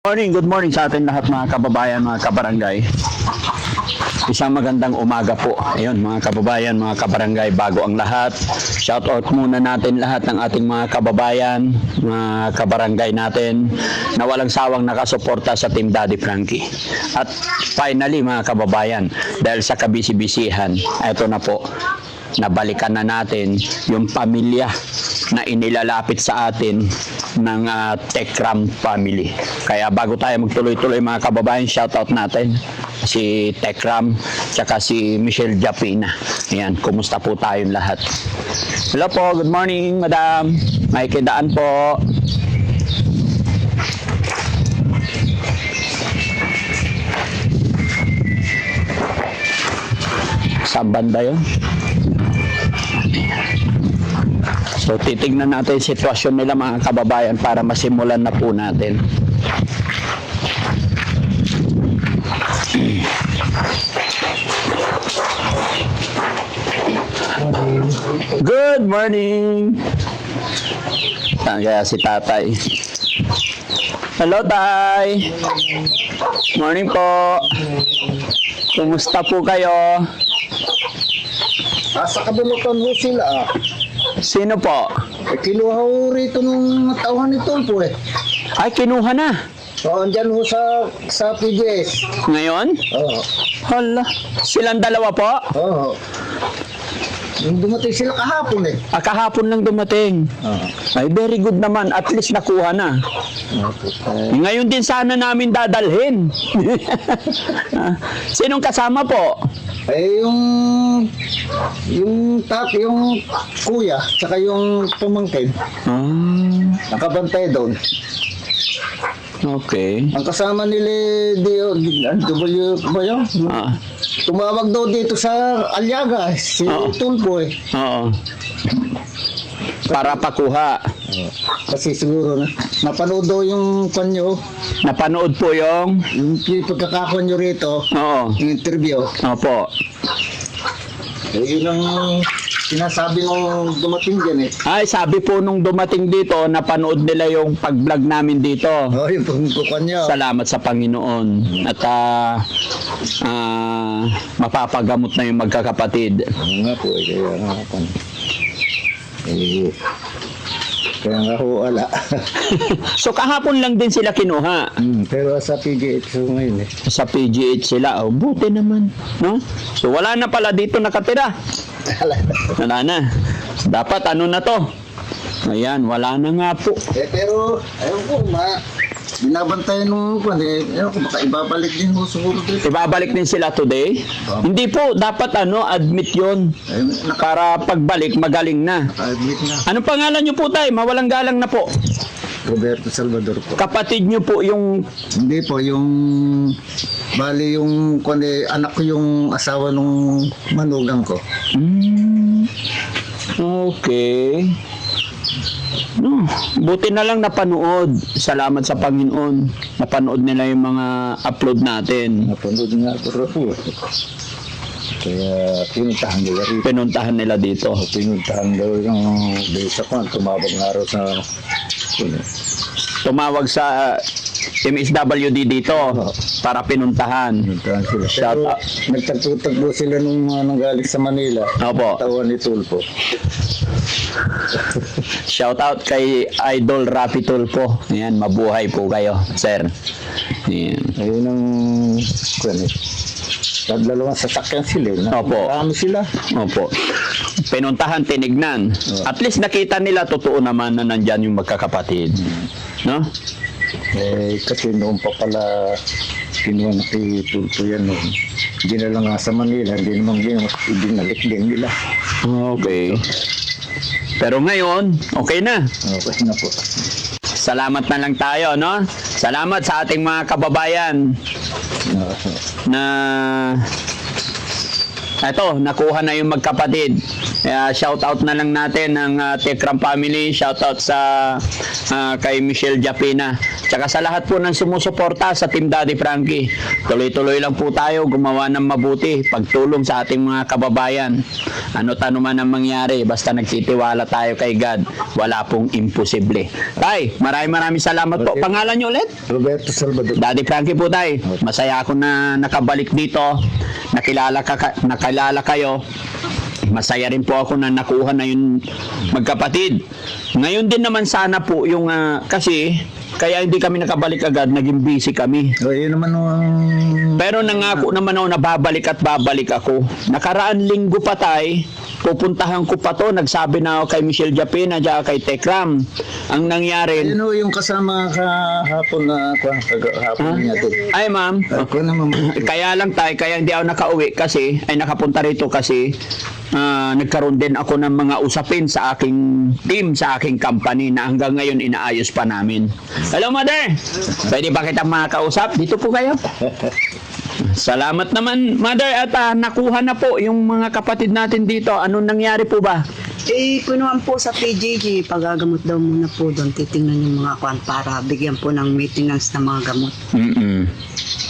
Good morning sa atin lahat mga kababayan, mga kabarangay. Isang magandang umaga po. Ayun mga kababayan, mga kabarangay, bago ang lahat. Shout out muna natin lahat ng ating mga kababayan, mga kabarangay natin na walang sawang nakasuporta sa Team Daddy Frankie. At finally mga kababayan, dahil sa kabisi-bisihan, eto na po. Nabalikan na natin yung pamilya na inilalapit sa atin ng Tekram family. Kaya bago tayo magtuloy-tuloy mga kababayan, shoutout natin si Tekram tsaka si Michelle Japina. Ayan, kumusta po tayong lahat? Hello po, good morning madam. May kidaan po. Saan banda yun? So titignan natin yung sitwasyon nila mga kababayan para masimulan na po natin. Good morning! Saan kaya si tatay? Hello tay! Morning po! Kumusta po kayo? Sa kabulukan ho sila. Sino po? Kinuha ho rito nung tauhan ni Tulpo eh. Ay, kinuha na. So, andyan ho sa PGS. Ngayon? Oo. Hala, silang dalawa po? Oo. Yung dumating sila kahapon eh. Kahapon lang dumating. Oo. Ay, very good naman. At least nakuha na. Ngayon din sana namin dadalhin. Sinong kasama po? Eh, yung kuya, saka yung pamangkin, nakabantay doon. Okay. Ang kasama nila, W ba yun? Tumawag daw dito sa Aliaga, si Tulpo eh. Oo. Para pakuha. Kasi siguro na napanood daw yung kanyo, Napanood po yung... pagkakakuha nyo rito, Oo. yung interview. Opo. Eh, yun ang sinasabi nung dumating dyan eh. Ay, sabi po nung dumating dito, napanood nila yung pag-vlog namin dito. Oh, yung pagkukuha nyo. Salamat sa Panginoon. At mapapagamot na yung magkakapatid. Oo nga po, kaya nga po. Kaya nga ho, ala. So kahapon lang din sila kinuha. Pero sa PGH so ngayon eh. Sa PGH sila. Oh, buti naman. No? So wala na pala dito nakatira. Wala na. Dapat ano na to? Ayan, wala na nga po. Pero, ayun po, binabantayan nung ayun ko, baka ibabalik din mo siguro dito. Ibabalik din sila today? Hindi po, dapat admit yon para pagbalik magaling na. Naka-admit na. Anong pangalan nyo po tay? Mawalang galang na po. Roberto Salvador po. Kapatid nyo po yung... Hindi po, yung bali yung anak ko yung asawa nung manugang ko. Okay. No, buti na lang napanood. Salamat sa Panginoon. Napanood nila yung mga upload natin. Napanood nga po. Kaya pinuntahan nila rito. Pinuntahan nila dito. Pinuntahan daw yung sa kwan. Tumawag nga raw sa... Tumawag sa MSWD dito para pinuntahan. Pinuntahan sila. Shout Pero out. nagtagpo-tagpo sila nung nanggaling sa Manila. Opo. Tawan ni Tulpo. Shout out kay Idol Rapi Tulpo. Ayan, mabuhay po kayo, sir. Ayan. Ayun ang... kwan eh. Dalawang sasakyan sila. Opo. Marami sila. Opo. Pinuntahan, tinignan. At least nakita nila totoo naman na nandyan yung magkakapatid. No? Eh, kasi noon pa pala kinuha na kay Tulpo yan noon. Dinala nga sa Manila, hindi naman ibinalik din nila. Okay. Pero ngayon, okay na. Okay na po. Salamat na lang tayo, no? Salamat sa ating mga kababayan na Eto, nakuha na yung magkapatid. Kaya shout out na lang natin ng Tekram family. Shout out sa kay Michelle Japina. Tsaka sa lahat po ng sumusuporta sa Team Daddy Frankie. Tuloy-tuloy lang po tayo gumawa ng mabuti. Pagtulong sa ating mga kababayan. Ano man ang mangyari, basta nagtitiwala tayo kay God, wala pong imposible. Tay, maraming salamat po. Okay. Pangalan niyo ulit? Roberto Salvador. Daddy Frankie po tay. Masaya ako na nakabalik dito. Nakilala kayo. Masaya rin po ako na nakuha na yung magkapatid. Ngayon din naman sana po yung kasi kaya hindi kami nakabalik agad, naging busy kami. O, yun naman ang... Pero nangako naman ako na babalik at babalik ako. Nakaraan linggo pa tay, pupuntahan ko pa to. Nagsabi na ako kay Michelle Japina at kay Tekram. Ang nangyari... Yun o, yung kasama kahapon na hapon niya doon. Ay ma'am, Ako naman. kaya lang tay, kaya hindi ako nakauwi kasi, ay nakapunta rito kasi nagkaroon din ako ng mga usapin sa aking team, sa aking company na hanggang ngayon inaayos pa namin. Hello mother! Pwede ba kitang makakausap? Dito po kayo. Salamat naman mother at nakuha na po yung mga kapatid natin dito. Anong nangyari po ba? Kunuhan po sa PJJ, pagagamot daw muna po doon, titingnan yung mga kwan para bigyan po ng maintenance ng mga gamot.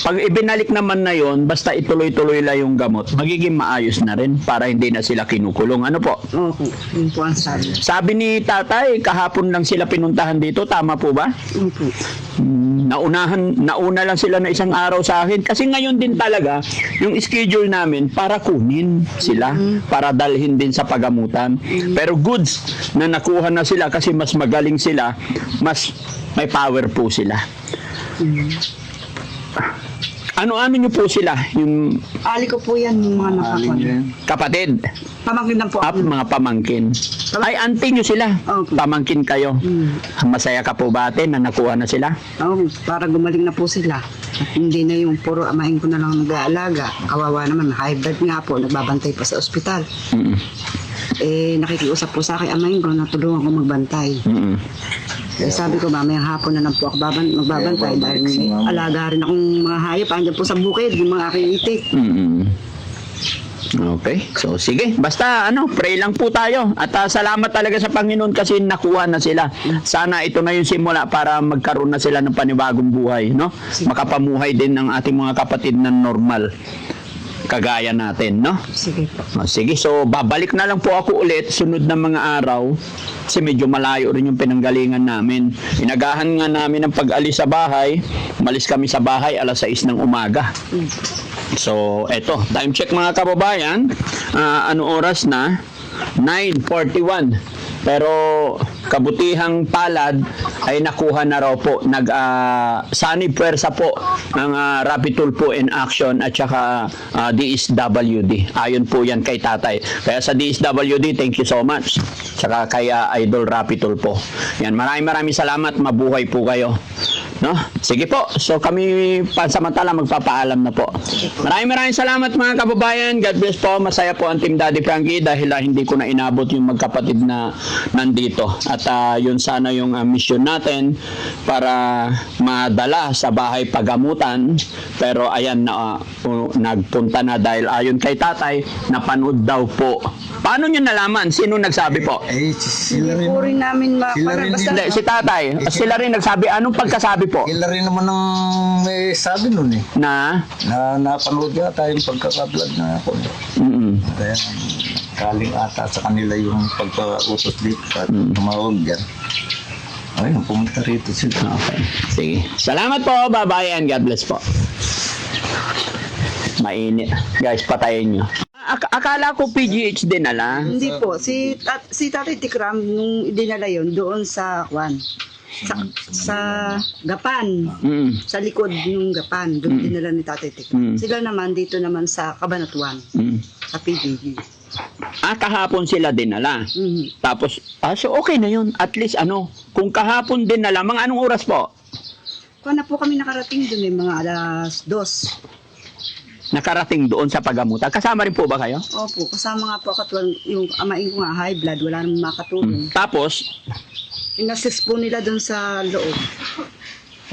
Pag ibinalik naman na yon, basta ituloy-tuloy lang yung gamot, magiging maayos na rin para hindi na sila kinukulong. Ano po? Opo, yun po ang sabi. Sabi ni tatay, kahapon lang sila pinuntahan dito, tama po ba? Opo. Nauna lang sila na isang araw sa akin kasi ngayon din talaga yung schedule namin para kunin sila, para dalhin din sa pagamutan. Pero goods na nakuha na sila kasi mas magaling sila, mas may power po sila. Ano-ano nyo po sila? Yung Ali ko po yan, yung mga nakakwan. kapatid, Pamangkin lang po ako. mga pamangkin. Ay, auntie nyo sila. Opo. Pamangkin kayo. Masaya ka po ba ate na nakuha na sila? Oo, para gumaling na po sila. At hindi na yung puro amahin ko na lang nag-aalaga. Kawawa naman, high blood nga po, nagbabantay pa sa ospital. Nakikiusap po sa akin, amahin ko, natulungan ko magbantay. Sabi ko, mamayang hapon na lang po ako magbabantay dahil alaga rin akong mga hayop. Andiyan po sa bukid, yung mga aking itik. Okay. So, sige. Basta, pray lang po tayo. At salamat talaga sa Panginoon kasi nakuha na sila. Sana ito na yung simula para magkaroon na sila ng panibagong buhay, no? Makapamuhay din ng ating mga kapatid na normal. Kagaya natin, no? Sige po. Sige, so babalik na lang po ako ulit sunod na mga araw kasi medyo malayo rin yung pinanggalingan namin. Inagahan nga namin ang pag-alis sa bahay. Umalis kami sa bahay alas 6 ng umaga. So, eto, time check mga kababayan. Ano oras na? 9:41. Pero kabutihang palad ay nakuha na raw po. Sanib puwersa po ng Rapid Tulpo in Action at saka DSWD. Ayon po yan kay tatay. Kaya sa DSWD, thank you so much. Saka kay Idol Rapid Tulpo. Yan, maraming salamat. Mabuhay po kayo. No? Sige po. So kami pansamantala magpapaalam na po. Maraming salamat mga kababayan. God bless po. Masaya po ang Team Daddy Frankie dahil hindi ko na inabot yung magkapatid na nandito. At yun sana yung mission natin para madala sa bahay pagamutan. Pero ayan na nagpunta na dahil ayon kay tatay napanood daw po. Paano nyo nalaman? Sino nagsabi po? Sila Hindi po rin namin Sila rin basta Hindi, si tatay. Sila rin nagsabi. Anong pagkasabi po? Sila rin naman ang may sabi nun eh. Na? Na napanood yata yung pagkaka-vlog na ako. Kaya kaling ata sa kanila yung pagpa-utos dito at tumawag yan. Ayun, pumunta rito sila. Okay. Sige. Salamat po. Bye-bye and God bless po. Mainit. Guys, patayin nyo. Akala ko PGH din nala. hindi po. Si Tatay Tikram, nung dinala yon doon sa kwan. Sa Gapan. Sa likod ng Gapan. Doon dinala ni Tatay Tikram. Sila naman dito naman sa Cabanatuan. Sa PJJ. Kahapon sila dinala. Tapos, so okay na yun. At least kung kahapon dinala, mga anong oras po? Kung na po kami nakarating doon mga alas 2. Nakarating doon sa pagamutan. Kasama rin po ba kayo? Opo, kasama nga po ako yung amain ko nga high blood, wala namang makatulong. Tapos, Inassist po nila doon sa loob.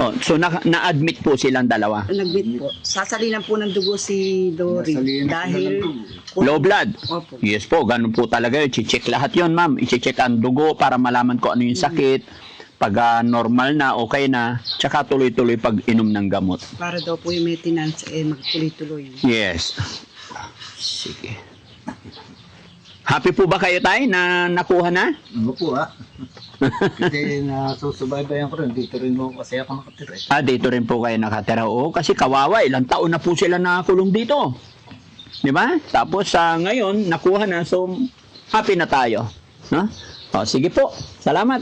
Oh, so na-admit po silang dalawa. Nag-meet po. Sasalinan po ng dugo si Dory Nasalinan dahil Low blood. Opo. Yes po, ganun po talaga yun. I-check lahat yun, ma'am. I-check ang dugo para malaman ko ano yung sakit. Pag normal na, okay na, tsaka tuloy-tuloy pag inom ng gamot. Para daw po yung maintenance magtuloy-tuloy. Yes. Sige. Happy po ba kayo tayo na nakuha na? Ano po ha? Kasi nasusubaybayan ko rin. Dito rin mo kasi ako nakatira. Ah, dito rin po kayo nakatira. Oo, kasi kawawa, ilang taon na po sila nakakulong dito. Di ba? Tapos ngayon, nakuha na. So, happy na tayo. No? O, sige po. Salamat.